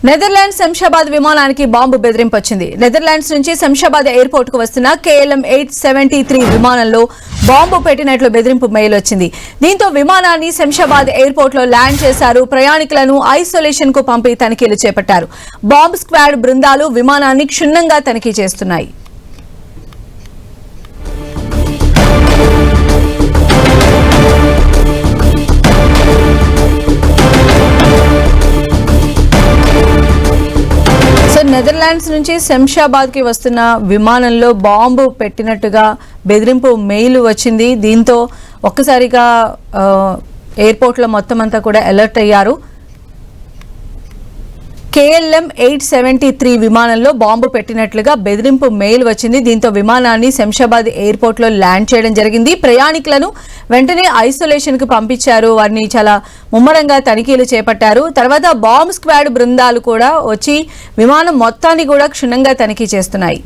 Netherlands Shamshabad విమానానికి bomb బెదిరింపు వచ్చింది. నెదర్లాండ్స్ నుంచి శంషాబాద్ ఎయిర్పోర్ట్ కు వస్తున్న KLM 873 విమానంలో బాంబు పెట్టినట్లు బెదిరింపు మెయిల్ వచ్చింది. దీంతో విమానాన్ని శంషాబాద్ ఎయిర్పోర్ట్ లో ల్యాండ్ చేశారు. ప్రయాణికులను ఐసోలేషన్ కు పంపి తనిఖీలు చేపట్టారు. బాంబ్ స్క్వాడ్ బృందాలు విమానాన్ని క్షుణ్ణంగా తనిఖీ చేస్తున్నాయి. నెదర్లాండ్స్ నుంచి శంషాబాద్ కి వస్తున్న విమానంలో బాంబు పెట్టినట్టుగా బెదిరింపు మెయిల్ వచ్చింది. దీంతో ఒక్కసారిగా ఎయిర్పోర్ట్ లో మొత్తం అంతా కూడా అలర్ట్ అయ్యారు. KLM 873 విమానంలో బాంబు పెట్టినట్లుగా బెదిరింపు మెయిల్ వచ్చింది. దీంతో విమానాన్ని శంషాబాద్ ఎయిర్పోర్ట్ లో ల్యాండ్ చేయడం జరిగింది. ప్రయాణికులను వెంటనే ఐసోలేషన్ కు పంపించారు. వారిని చాలా ముమ్మరంగా తనిఖీలు చేపట్టారు. తర్వాత బాంబ్ స్క్వాడ్ బృందాలు కూడా వచ్చి విమానం మొత్తాన్ని కూడా క్షుణ్ణంగా తనిఖీ చేస్తున్నాయి.